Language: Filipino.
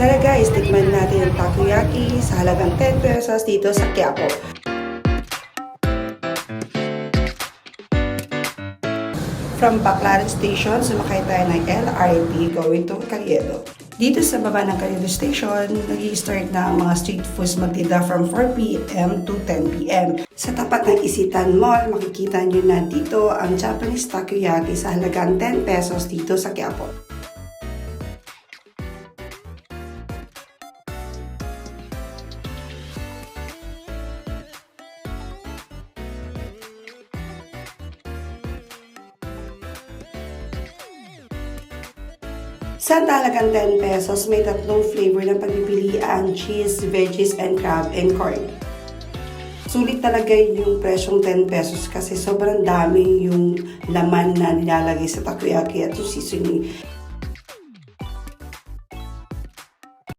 Tara guys, tikman natin ang takoyaki sa halagang 10 pesos dito sa Quiapo. From Baclaran Station, sumakay tayo ng LRT going to Caliedo. Dito sa baba ng Caliedo Station, nag-i-start na ang mga street foods magtinda from 4 p.m. to 10 p.m. Sa tapat ng Isitan Mall, makikita nyo na dito ang Japanese takoyaki sa halagang 10 pesos dito sa Quiapo. Sa talagang 10 pesos, may tatlong flavor ng pagpipilian: cheese, veggies, and crab and corn. Sulit talaga yung presyong 10 pesos kasi sobrang dami yung laman na nilalagay sa takoyaki at yung seasoning.